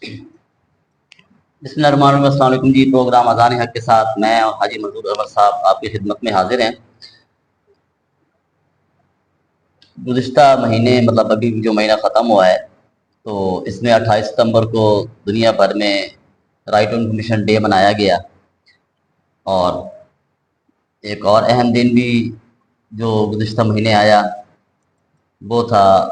بسم اللہ الرحمن الرحیم۔ السلام علیکم جی۔ پروگرام اذان حق کے ساتھ میں اور حاجی منظور احمد صاحب آپ کی خدمت میں حاضر ہیں۔ گزشتہ مہینے مطلب ابھی جو مہینہ ختم ہوا ہے تو اس میں 28 ستمبر کو دنیا بھر میں رائٹ ٹو انفارمیشن ڈے منایا گیا، اور ایک اور اہم دن بھی جو گزشتہ مہینے آیا وہ تھا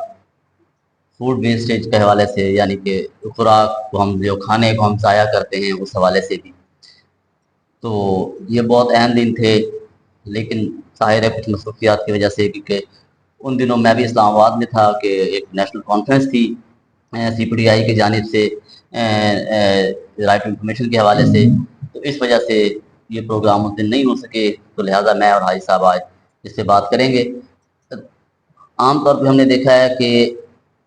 فوڈ ویسٹیج کے حوالے سے، یعنی کہ خوراک کو ہم جو کھانے کو ہم ضائع کرتے ہیں اس حوالے سے بھی۔ تو یہ بہت اہم دن تھے، لیکن ظاہر ہے کچھ مصروفیات کی وجہ سے، کیونکہ ان دنوں میں بھی اسلام آباد میں تھا کہ ایک نیشنل کانفرنس تھی سی پی ڈی آئی کی جانب سے رائٹ ٹو انفارمیشن کے حوالے سے، تو اس وجہ سے یہ پروگرام اس دن نہیں ہو سکے، تو لہٰذا میں اور حاجی صاحب آج اس سے بات کریں گے۔ عام طور پہ ہم نے دیکھا ہے کہ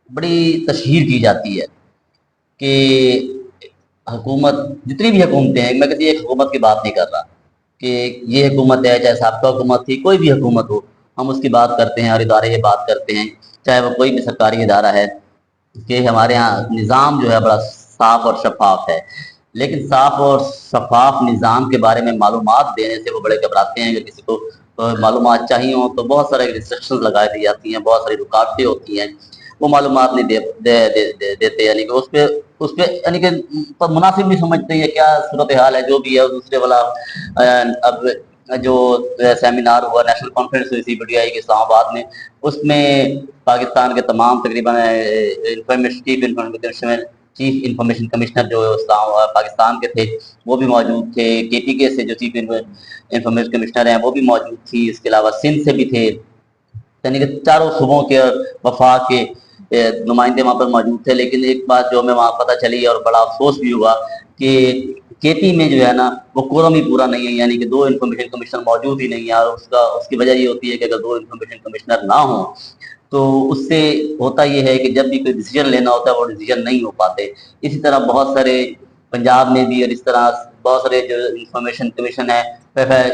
بڑی تشہیر کی جاتی ہے کہ حکومت، جتنی بھی حکومتیں ہیں، میں کسی ایک حکومت کی بات نہیں کر رہا کہ یہ حکومت ہے چاہے سابقہ حکومت تھی، کوئی بھی حکومت ہو، ہم اس کی بات کرتے ہیں اور ادارے یہ بات کرتے ہیں، چاہے وہ کوئی بھی سرکاری ادارہ ہے، کہ ہمارے ہاں نظام جو ہے بڑا صاف اور شفاف ہے، لیکن صاف اور شفاف نظام کے بارے میں معلومات دینے سے وہ بڑے گھبراتے ہیں۔ اگر کسی کو معلومات چاہیے ہوں تو بہت سارے ریسٹرکشنز لگا دی جاتی ہیں، بہت ساری رکاوٹیں ہوتی ہیں، وہ معلومات نہیں دیتے، یعنی کہ اس پہ یعنی کہ مناسب نہیں سمجھتے ہیں کیا صورتحال ہے جو بھی ہے۔ دوسرے والا اب جو سیمینار ہوا، نیشنل کانفرنس ہوئی سی پی ڈی آئی کے اسلام آباد میں، اس میں پاکستان کے تمام تقریباً چیف انفارمیشن کمشنر جو پاکستان کے تھے وہ بھی موجود تھے، کے پی کے سے جو چیف انفارمیشن کمشنر ہیں وہ بھی موجود تھی، اس کے علاوہ سندھ سے بھی تھے، یعنی کہ چاروں صوبوں کے وفاق کے نمائندے وہاں پر موجود تھے۔ لیکن ایک بات جو ہمیں وہاں پتہ چلی اور بڑا افسوس بھی ہوا کہ کے پی میں جو ہے نا وہ کورم ہی پورا نہیں ہے، یعنی کہ 2 انفارمیشن کمشنر موجود ہی نہیں ہے، اور اس کی وجہ یہ ہوتی ہے کہ اگر 2 انفارمیشن کمشنر نہ ہوں تو اس سے ہوتا یہ ہے کہ جب بھی کوئی ڈیسیجن لینا ہوتا ہے وہ ڈیسیجن نہیں ہو پاتے۔ اسی طرح بہت سارے پنجاب میں بھی، اور اس طرح بہت سارے جو انفارمیشن کمیشن ہے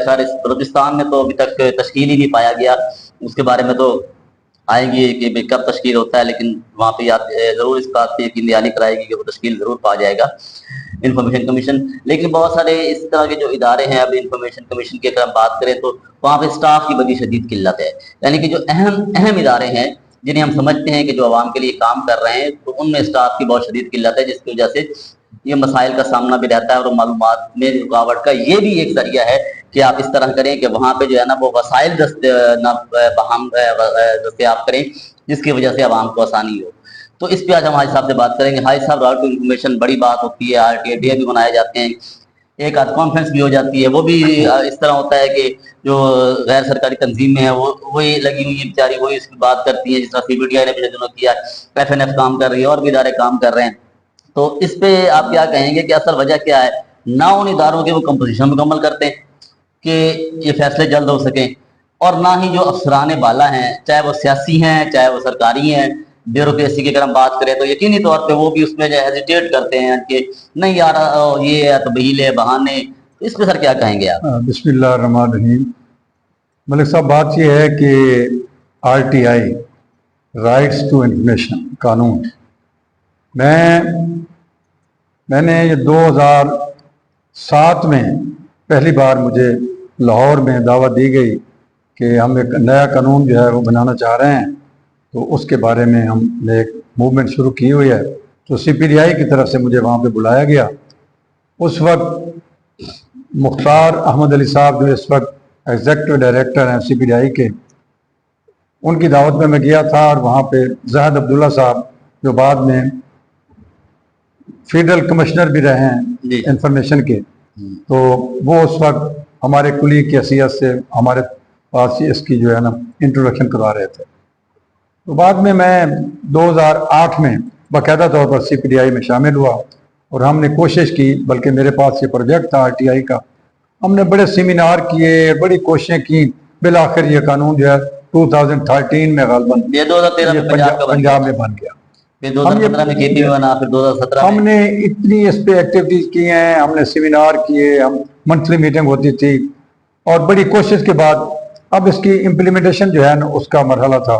سارے بلوچستان میں تو ابھی تک تشکیل ہی نہیں پایا گیا، اس کے بارے میں تو آئے گی کہ کب تشکیل ہوتا ہے، لیکن وہاں پہ ضرور اس بات پہ یقین دہانی کرائے گی کہ وہ تشکیل ضرور پا جائے گا انفارمیشن کمیشن۔ لیکن بہت سارے اس طرح کے جو ادارے ہیں، اب انفارمیشن کمیشن کی اگر ہم بات کریں تو وہاں پہ اسٹاف کی بڑی شدید قلت ہے، یعنی کہ جو اہم ادارے ہیں جنہیں ہم سمجھتے ہیں کہ جو عوام کے لیے کام کر رہے ہیں، تو ان میں اسٹاف کی بہت شدید قلت ہے، جس کی وجہ سے یہ مسائل کا سامنا بھی رہتا ہے، اور معلومات میں رکاوٹ کا یہ بھی ایک ذریعہ ہے کہ آپ اس طرح کریں کہ وہاں پہ جو ہے نا وہ وسائل دستیاب کریں جس کی وجہ سے عوام کو آسانی ہو۔ تو اس پہ آج ہم حاجی صاحب سے بات کریں گے۔ حاجی صاحب، رائٹ ٹو انفارمیشن بڑی بات ہوتی ہے، آر ٹی ڈے بھی منائے جاتے ہیں، ایک آدھ کانفرنس بھی ہو جاتی ہے، وہ بھی اس طرح ہوتا ہے کہ جو غیر سرکاری تنظیمیں ہیں وہی لگی ہوئی ہیں بیچاری، وہی اس کی بات کرتی ہیں، جس طرح سی بی ڈی آئی نے پچھلے دنوں کیا، ایف این ایف کام کر رہی ہے، اور بھی ادارے کام کر رہے ہیں۔ تو اس پہ آپ کیا کہیں گے کہ اصل وجہ کیا ہے؟ نہ ان اداروں کے وہ کمپوزیشن مکمل کرتے ہیں کہ یہ فیصلے جلد ہو سکیں، اور نہ ہی جو افسران بالا ہیں، چاہے وہ سیاسی ہیں چاہے وہ سرکاری ہیں، بیوروکریسی کی اگر ہم بات کریں تو یقینی طور پہ وہ بھی اس میں جو ہیزیٹیٹ کرتے ہیں کہ نہیں یار یہ ہے تبہیل ہے، بہانے۔ اس پہ سر کیا کہیں گے آپ؟ بسم اللہ الرحمن الرحیم۔ ملک صاحب، بات یہ ہے کہ R T I, rights to information قانون، میں نے یہ 2007 میں پہلی بار مجھے لاہور میں دعوت دی گئی کہ ہم ایک نیا قانون جو ہے وہ بنانا چاہ رہے ہیں، تو اس کے بارے میں ہم نے ایک موومنٹ شروع کی ہوئی ہے، تو سی پی ڈی آئی کی طرف سے مجھے وہاں پہ بلایا گیا۔ اس وقت مختار احمد علی صاحب جو اس وقت ایگزیکٹو ڈائریکٹر ہیں سی پی ڈی آئی کے، ان کی دعوت میں گیا تھا، اور وہاں پہ زاہد عبداللہ صاحب جو بعد میں فیڈرل کمشنر بھی رہے ہیں انفارمیشن کے، تو وہ اس وقت ہمارے کلیگ کی حیثیت سے ہمارے پاس اس کی جو ہے نا انٹروڈکشن کروا رہے تھے۔ تو بعد میں 2008 میں باقاعدہ طور پر سی پی ڈی آئی میں شامل ہوا، اور ہم نے کوشش کی، بلکہ میرے پاس یہ پروجیکٹ تھا آر ٹی آئی کا، ہم نے بڑے سیمینار کیے، بڑی کوششیں کی، بالآخر یہ قانون جو ہے 2013 میں غالباً پنجاب میں بن گیا۔ ہم نے اتنی اس پہ ایکٹیویٹیز کی ہیں، ہم نے سیمینار کیے، ہم منتھلی میٹنگ ہوتی تھی، اور بڑی کوشش کے بعد اب اس کی امپلیمنٹیشن جو ہے نا اس کا مرحلہ تھا۔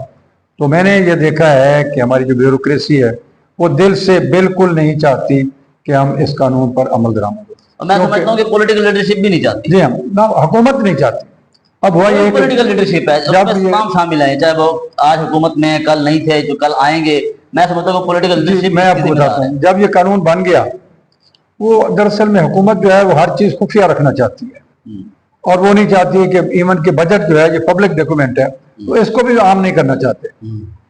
تو میں نے یہ دیکھا ہے کہ ہماری جو بیوروکریسی ہے وہ دل سے بالکل نہیں چاہتی کہ ہم اس قانون پر عمل درآمد ہو. اور میں سمجھتا ہوں کہ پولیٹیکل لیڈرشپ بھی نہیں چاہتی. جی ہم حکومت نہیں چاہتی. اب ہوا یہ پولیٹیکل لیڈرشپ ہے, تمام شامل ہیں, چاہے وہ آج حکومت میں کل نہیں تھے, جو کل آئیں گے. میں سمجھتا ہوں پولیٹیکل لیڈرشپ. میں آپ کو بتاتا ہوں, جب یہ قانون بن گیا, وہ دراصل میں حکومت جو ہے وہ ہر چیز خفیہ رکھنا چاہتی ہے, اور وہ نہیں چاہتی کہ ایون کہ بجٹ جو ہے یہ پبلک ڈاکومنٹ ہے, تو اس کو بھی عام نہیں کرنا چاہتے.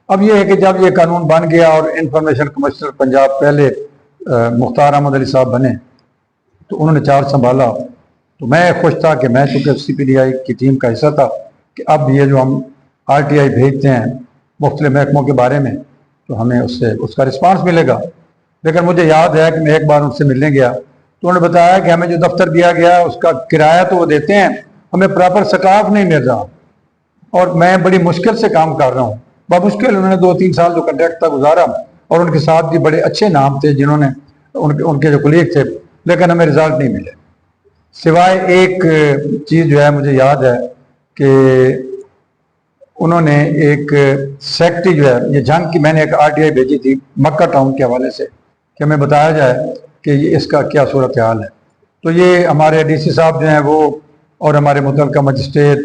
اب یہ ہے کہ جب یہ قانون بن گیا اور انفارمیشن کمشنر پنجاب پہلے مختار احمد علی صاحب بنے, تو انہوں نے چارج سنبھالا, تو میں خوش تھا کہ میں چونکہ سی پی ڈی آئی کی ٹیم کا حصہ تھا کہ اب یہ جو ہم آر ٹی آئی بھیجتے ہیں مختلف محکموں کے بارے میں, تو ہمیں اس کا رسپانس ملے گا. لیکن مجھے یاد ہے کہ میں ایک بار ان سے ملنے گیا تو انہوں نے بتایا کہ ہمیں جو دفتر دیا گیا اس کا کرایہ تو وہ دیتے ہیں, ہمیں پراپر سٹاف نہیں مل رہا, اور میں بڑی مشکل سے کام کر رہا ہوں. بمشکل انہوں نے 2-3 سال جو کنٹریکٹ تھا گزارا, اور ان کے ساتھ بھی بڑے اچھے نام تھے جنہوں نے ان کے جو کولیگ تھے, لیکن ہمیں رزلٹ نہیں ملے. سوائے ایک چیز جو ہے مجھے یاد ہے کہ انہوں نے ایک سیکٹری جو ہے, یہ جنگ کی میں نے ایک آر ٹی آئی بھیجی تھی مکہ ٹاؤن کے حوالے سے کہ ہمیں بتایا جائے کہ یہ اس کا کیا صورتحال ہے. تو یہ ہمارے ڈی سی صاحب جو ہیں وہ اور ہمارے متعلقہ مجسٹریٹ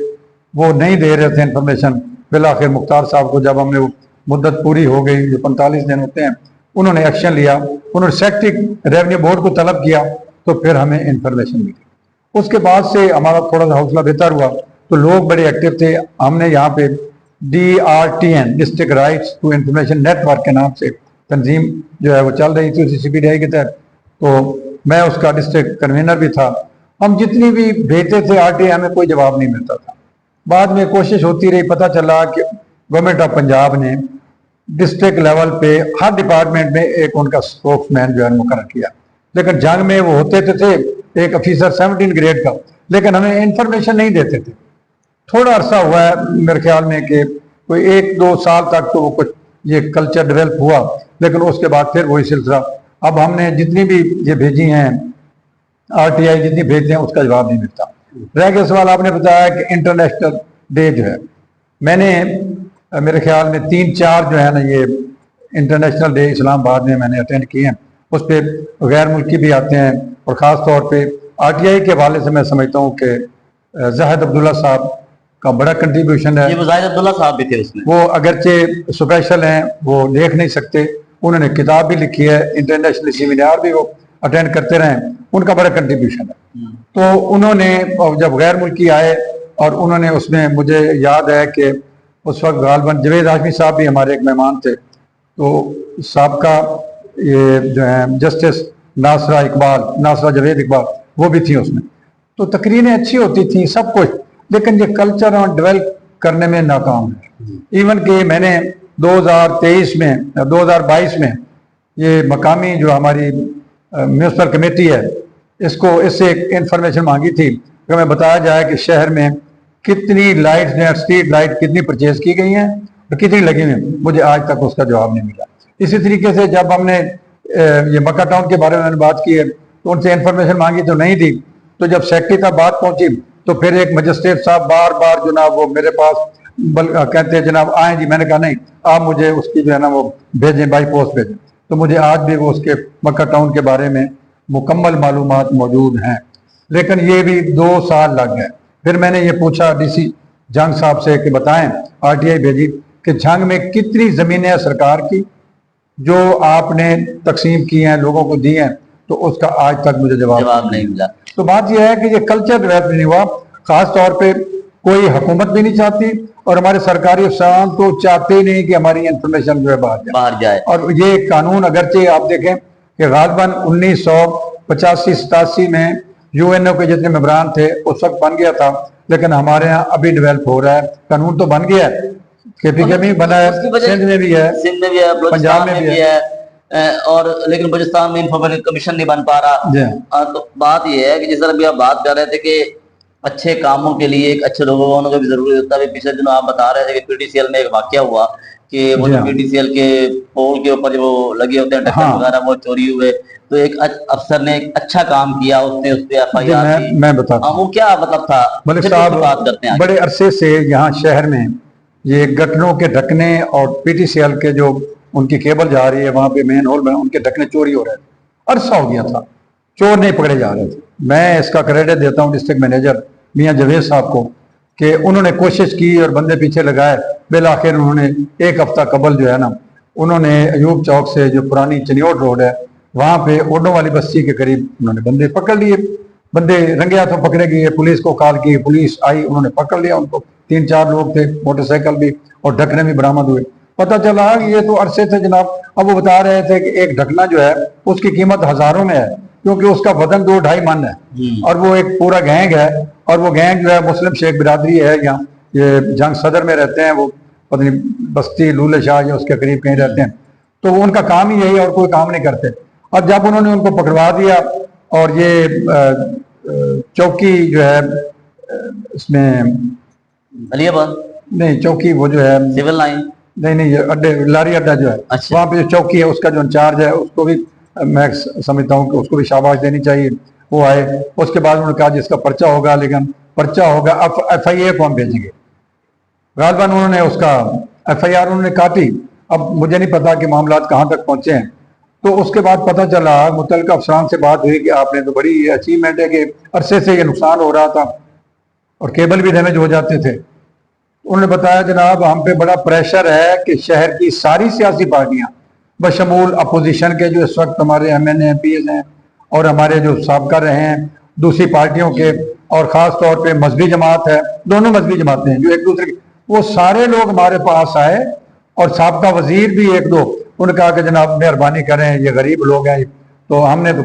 وہ نہیں دے رہے تھے انفارمیشن. بالآخر مختار صاحب کو جب ہم نے مدت پوری ہو گئی, جو 45 دن ہوتے ہیں, انہوں نے ایکشن لیا, انہوں نے سیکٹری ریونیو بورڈ کو طلب کیا, تو پھر ہمیں انفارمیشن ملی. اس کے بعد سے ہمارا تھوڑا سا حوصلہ بہتر ہوا, تو لوگ بڑے ایکٹیو تھے. ہم نے یہاں پہ DRTN district rights to information network کے نام سے تنظیم جو ہے وہ چل رہی تھی اسی سی پی ڈی آئی کے تحت, تو میں اس کا ڈسٹرکٹ کنوینر بھی تھا. ہم جتنی بھی بھیجتے تھے آر ٹی آئی ہمیں کوئی جواب نہیں ملتا تھا. بعد میں کوشش ہوتی رہی, پتہ چلا کہ گورنمنٹ آف پنجاب نے ڈسٹرکٹ لیول پہ ہر ڈپارٹمنٹ میں ایک ان کا اسپوکس مین جو ہے مقرر کیا. لیکن جنگ میں وہ ہوتے تھے ایک افیسر 17 گریڈ کا, لیکن ہمیں انفارمیشن نہیں دیتے تھے. تھوڑا عرصہ ہوا ہے میرے خیال میں کہ کوئی 1-2 سال تک تو وہ کچھ یہ کلچر ڈیولپ ہوا, لیکن اس کے بعد پھر وہی سلسلہ. اب ہم نے جتنی بھی یہ بھیجی ہیں آر ٹی آئی جتنی بھیجتے ہیں اس کا جواب نہیں ملتا. رہ گیا سوال آپ نے بتایا کہ انٹرنیشنل ڈے جو ہے, میں نے میرے خیال میں 3-4 جو ہے نا یہ انٹرنیشنل ڈے اسلام آباد میں نے اٹینڈ کیے ہیں. اس پہ غیر ملکی بھی آتے ہیں, اور خاص طور پہ آر ٹی آئی کے حوالے سے میں سمجھتا ہوں کہ زاہد عبداللہ صاحب کا بڑا کنٹریبیوشن ہے. یہ زاہد عبداللہ صاحب بھی تھے اس میں, وہ اگرچہ اسپیشل ہیں, وہ دیکھ نہیں سکتے, انہوں نے کتاب بھی لکھی ہے, انٹرنیشنل سیمینار بھی وہ اٹینڈ کرتے رہے, ان کا بڑا کنٹریبیوشن ہے. تو انہوں نے جب غیر ملکی آئے, اور انہوں نے اس میں مجھے یاد ہے کہ اس وقت غالباً جوید ہاشمی صاحب بھی ہمارے ایک مہمان تھے, تو سابقہ یہ جو ہیں جسٹس ناصرہ جوید اقبال وہ بھی تھیں اس میں. تو تقریریں اچھی ہوتی تھیں سب کچھ, لیکن یہ کلچر اور ڈیولپ کرنے میں ناکام ہے. ایون کہ میں نے 2022 میں یہ مقامی جو ہماری میونسپل کمیٹی ہے اس سے ایک انفارمیشن مانگی تھی کہ ہمیں بتایا جائے کہ شہر میں کتنی لائٹس جو ہیں اسٹریٹ لائٹ کتنی پرچیز کی گئی ہیں اور کتنی لگی ہوئی ہیں. مجھے آج تک اس کا جواب نہیں ملا. اسی طریقے سے جب ہم نے یہ مکہ ٹاؤن کے بارے میں بات کی ہے تو ان سے انفارمیشن مانگی تو نہیں دی. تو جب سیکٹری تک بات پہنچی تو پھر ایک مجسٹریٹ صاحب بار بار جناب وہ میرے پاس کہتے ہیں جناب آئیں جی. میں نے کہا نہیں, آپ مجھے اس کی جو ہے نا وہ بھیجیں, بائی پوسٹ بھیجیں. تو مجھے آج بھی وہ اس کے مکہ ٹاؤن کے بارے میں مکمل معلومات موجود ہیں, لیکن یہ بھی 2 سال لگ گئے. پھر میں نے یہ پوچھا ڈی سی جنگ صاحب سے کہ بتائیں, آر ٹی آئی بھیجی کہ جنگ میں کتنی زمینیں ہیں سرکار کی جو آپ نے تقسیم کی ہیں لوگوں کو دی ہیں, تو اس کا آج تک مجھے جواب نہیں ملا. تو بات یہ ہے کہ یہ کلچر ڈیولپ نہیں ہوا. خاص طور پہ کوئی حکومت بھی نہیں چاہتی, اور ہمارے سرکاری افسران تو چاہتے ہی نہیں کہ ہماری انفارمیشن جو ہے باہر جائے. اور یہ قانون اگرچہ آپ دیکھیں کہ غالباً 1985-87 میں یو این او کے جتنے ممبران تھے اس وقت بن گیا تھا, لیکن ہمارے ہاں ابھی ڈیولپ ہو رہا ہے. قانون تو بن گیا ہے, کے پی کے میں بنا ہے, سندھ میں بھی ہے, پنجاب میں بھی ہے, اور لیکن بلوچستان میں انفارمیشن کمیشن نہیں بن پا رہا. تو بات یہ ہے کہ جس طرح بھی آپ بات کر رہے تھے کہ اچھے کاموں کے لیے ایک اچھے لوگوں کو بھی ضروری ہوتا ہے. پچھلے دنوں آپ بتا رہے تھے کہ پی ٹی سی ایل میں ایک واقعہ ہوا کہ وہ جو پی ٹی سی ایل کے پول کے اوپر جو لگے ہوتے ہیں ڈکن وغیرہ وہ چوری ہوئے, تو ایک افسر نے ایک اچھا کام کیا, اس نے اس پہ ایف آئی آر کی. میں بتاتا ہوں وہ کیا مطلب تھا. ملک صاحب بڑے عرصے سے یہاں شہر میں یہ گٹروں کے ڈھکنے اور پی ٹی سی ایل کے جو ان کی کیبل جا رہی ہے وہاں پہ مین ہول میں ان کے ڈھکنے چوری ہو رہے تھے، عرصہ ہو گیا تھا چور نہیں پکڑے جا رہے تھے۔ میں اس کا کریڈٹ دیتا ہوں ڈسٹرکٹ مینیجر میاں جاوید صاحب کو کہ انہوں نے کوشش کی اور بندے پیچھے لگائے، بالآخر انہوں نے ایک ہفتہ قبل جو ہے نا انہوں نے ایوب چوک سے جو پرانی چنیوٹ روڈ ہے وہاں پہ اوڈوں والی بستی کے قریب انہوں نے بندے پکڑ لیے، بندے رنگے ہاتھوں پکڑے گئے، پولیس کو کال کی، پولیس آئی، انہوں نے پکڑ لیا ان کو، 3-4 لوگ تھے، موٹر سائیکل بھی اور ڈھکنے بھی برآمد ہوئے۔ پتہ چلا کہ یہ تو عرصے تھے جناب، اب وہ بتا رہے تھے کہ ایک ڈھکنا جو ہے اس کی قیمت ہزاروں میں ہے کیونکہ اس کا وزن 2-2.5 من ہے اور وہ ایک پورا گینگ ہے، اور وہ گینگ جو ہے مسلم شیخ برادری ہے یہاں یہ جنگ صدر میں رہتے ہیں، وہ پتہ نہیں بستی لولے شاہ یا اس کے قریب کہیں رہتے ہیں، تو وہ ان کا کام ہی یہی اور کوئی کام نہیں کرتے۔ اب جب انہوں نے ان کو پکڑوا دیا اور یہ چوکی جو ہے اس میں علی آباد نہیں چوکی وہ جو ہے سول لائن نہیں یہ اڈے لاری اڈا جو ہے اچھا وہاں پہ جو چوکی ہے اس کا جو انچارج ہے اس کو بھی میں سمجھتا ہوں کہ اس کو بھی شاباش دینی چاہیے، وہ آئے۔ اس کے بعد انہوں نے کہا جس کا پرچہ ہوگا، لیکن پرچہ ہوگا ایف آئی اے کو ہم بھیجیں گے، غالباً انہوں نے اس کا ایف آئی آر انہوں نے کاٹی۔ اب مجھے نہیں پتا کہ معاملات کہاں تک پہنچے ہیں، تو اس کے بعد پتہ چلا متعلقہ افسران سے بات ہوئی کہ آپ نے تو بڑی اچیومنٹ ہے کہ عرصے سے یہ نقصان ہو رہا تھا اور کیبل بھی ڈیمیج ہو جاتے تھے۔ انہوں نے بتایا جناب ہم پہ بڑا پریشر ہے کہ شہر کی ساری سیاسی پارٹیاں بشمول اپوزیشن کے جو اس وقت ہمارے M N A M P As ہیں اور ہمارے جو سابقہ رہے ہیں دوسری پارٹیوں کے، اور خاص طور پہ مذہبی جماعت ہے، دونوں مذہبی جماعتیں ہیں جو ایک دوسرے کی، وہ سارے لوگ ہمارے پاس آئے اور سابقہ وزیر بھی 1-2، انہوں نے کہا کہ جناب مہربانی کریں یہ غریب لوگ ہیں، تو ہم نے تو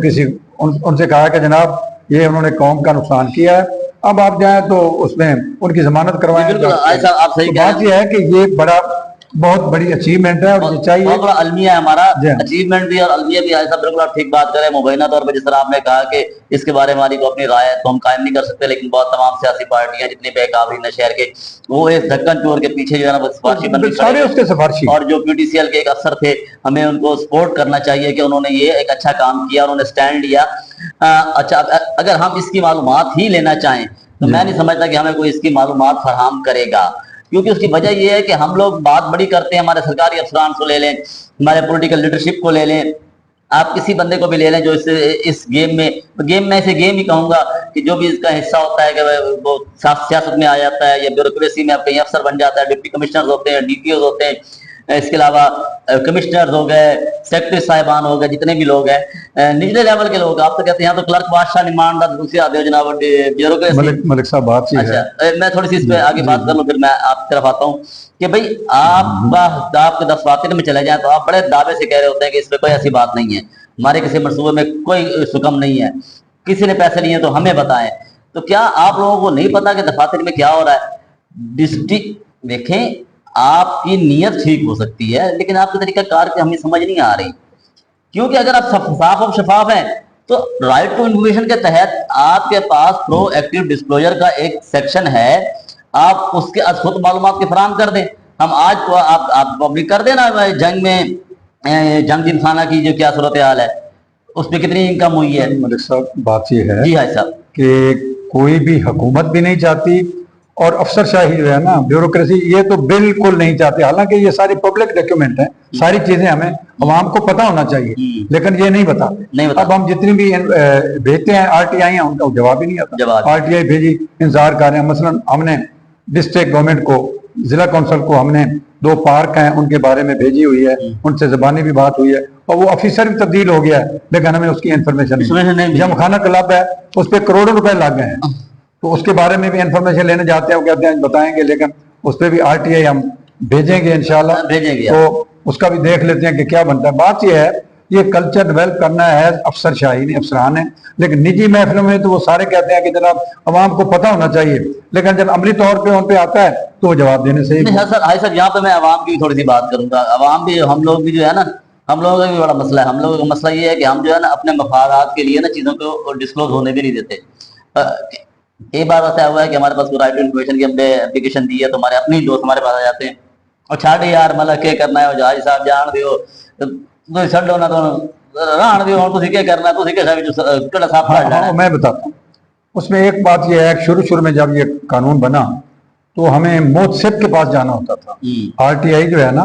ان سے کہا کہ جناب یہ انہوں نے قوم کا نقصان کیا ہے، اب آپ جائیں تو اس میں ان کی ضمانت کروائیں۔ آپ صحیح تو کہہ رہے بات ہیں، یہ ہے کہ یہ بہت بڑی اچیومنٹ ہے اور یہ چاہیے بہت بڑا المیہ ہے ہمارا، اچیومنٹ بھی اور المیہ بھی۔ ایسا بالکل آپ ٹھیک بات کریں، مبینہ طور پر جس طرح آپ نے کہا کہ اس کے بارے میں ہماری کو اپنی رائے تو ہم قائم نہیں کر سکتے، لیکن بہت تمام سیاسی پارٹیاں جتنے بھی قابلین شہر کے وہ اس ڈھکن چور کے پیچھے جو ہے نا سفارشی بن کے سارے اس کے سفارشی، اور جو پی ٹی سی ایل کے ایک افسر تھے ہمیں ان کو سپورٹ کرنا چاہیے کہ انہوں نے یہ ایک اچھا کام کیا، انہوں نے سٹینڈ لیا۔ اچھا اگر ہم اس کی معلومات ہی لینا چاہیں تو میں نہیں سمجھتا کہ ہمیں کوئی اس کی معلومات فراہم کرے گا، کیونکہ اس کی وجہ یہ ہے کہ ہم لوگ بات بڑی کرتے ہیں، ہمارے سرکاری افسران کو لے لیں، ہمارے پولیٹیکل لیڈرشپ کو لے لیں، آپ کسی بندے کو بھی لے لیں جو اس گیم میں سے گیم ہی کہوں گا کہ جو بھی اس کا حصہ ہوتا ہے کہ وہ سیاست میں آ جاتا ہے یا بیوروکریسی میں آپ کہیں افسر بن جاتا ہے، ڈپٹی کمشنرز ہوتے ہیں، ڈی پی اوز ہوتے ہیں، اس کے علاوہ کمشنرز ہو گئے، سیکرٹری صاحبان ہو گئے، جتنے بھی لوگ ہیں نچلے لیول کے لوگ، آپ تو کہتے ہیں یہاں تو کلرک بادشاہ نمائندہ دوسرے آتے ہو جناب بیوروکریسی۔ ملک صاحب بات یہ ہے، اچھا میں تھوڑی سی اس پہ آگے بات کر لوں پھر میں آپ کی طرف آتا ہوں کہ بھائی آپ کے دفاتر میں چلے جائیں تو آپ بڑے دعوے سے کہہ رہے ہوتے ہیں کہ اس پہ کوئی ایسی بات نہیں ہے، ہمارے کسی منصوبے میں کوئی سکم نہیں ہے، کسی نے پیسے نہیں ہے تو ہمیں بتائیں۔ تو کیا آپ لوگوں کو نہیں پتا کہ دفاتر میں کیا ہو رہا ہے؟ دیکھیں آپ کی نیت ٹھیک ہو سکتی ہے لیکن آپ کے طریقہ کار کی ہمیں سمجھ نہیں آ رہی، کیونکہ اگر آپ صاف اور شفاف ہیں تو رائٹ ٹو انفارمیشن کے تحت آپ کے پاس پرو ایکٹیو ڈسکلوجر کا ایک سیکشن ہے، آپ اس کے از خود معلومات کی فراہم کر دیں۔ ہم آج کو آپ پبلک کر دیں نا جنگ میں جنگ جن خانہ کی جو کیا صورتحال ہے، اس پہ کتنی انکم ہوئی ہے۔ ملک صاحب بات یہ ہے جی ہاں صاحب کہ کوئی بھی حکومت بھی نہیں چاہتی اور افسر شاہی جو ہے نا بیوروکریسی یہ تو بالکل نہیں چاہتے، حالانکہ یہ ساری پبلک ڈاکیومنٹ ہیں، ساری چیزیں ہمیں عوام کو پتہ ہونا چاہیے لیکن یہ نہیں بتاتے۔ اب ہم جتنی بھی بھیجتے ہیں آر ٹی آئی ہیں ان کا جواب ہی نہیں آتا، آر ٹی آئی بھیجی انتظار کر رہے ہیں۔ مثلا ہم نے ڈسٹرکٹ گورنمنٹ کو، ضلع کونسل کو ہم نے 2 پارک ہیں ان کے بارے میں بھیجی ہوئی ہے، ان سے زبانی بھی بات ہوئی ہے اور وہ آفیسر بھی تبدیل ہو گیا ہے لیکن ہمیں اس کی انفارمیشن نہیں۔ جم خانہ کلب ہے اس پہ کروڑوں روپے لگ گئے ہیں تو اس کے بارے میں بھی انفارمیشن لینے جاتے ہیں، وہ کہتے ہیں بتائیں گے لیکن اس پہ بھی آر ٹی آئی ہم بھیجیں گے انشاءاللہ، بھیجیں گے تو اس کا بھی دیکھ لیتے ہیں کہ کیا بنتا ہے۔ بات یہ ہے یہ کلچر ڈیولپ کرنا ہے افسر شاہی نے، افسران ہیں، لیکن نجی محفلوں میں تو وہ سارے کہتے ہیں کہ جناب عوام کو پتہ ہونا چاہیے، لیکن جب عملی طور پہ ان پہ آتا ہے تو وہ جواب دینے سے سر یہاں پہ میں عوام کی تھوڑی سی بات کروں گا۔ عوام بھی ہم لوگ بھی جو ہے نا، ہم لوگوں کا بھی بڑا مسئلہ ہے۔ ہم لوگوں کا مسئلہ یہ ہے کہ ہم جو ہے نا اپنے مفادات کے لیے نا چیزوں کو ڈسکلوز ہونے بھی نہیں دیتے۔ ایک بار ایسا ہوا ہے کہ ہمارے پاس رائٹ ٹو انفارمیشن کی ہم نے اپلیکیشن دی ہے تو ہمارے اپنے دوست ہمارے پاس آ جاتے ہیں اور چھاڑے یار مطلب کیا کرنا ہے جہاز صاحب جان دیو تو چھڈو نا تو رہن دیو ہن تسی کیا کرنا ہے، تسی کیسا وچ کڑا صاحب پڑھ لینا ہے۔ میں بتاتا ہوں اس میں ایک بات یہ ہے کہ شروع میں جب یہ قانون بنا تو ہمیں محتسب کے پاس جانا ہوتا تھا، آر ٹی آئی جو ہے نا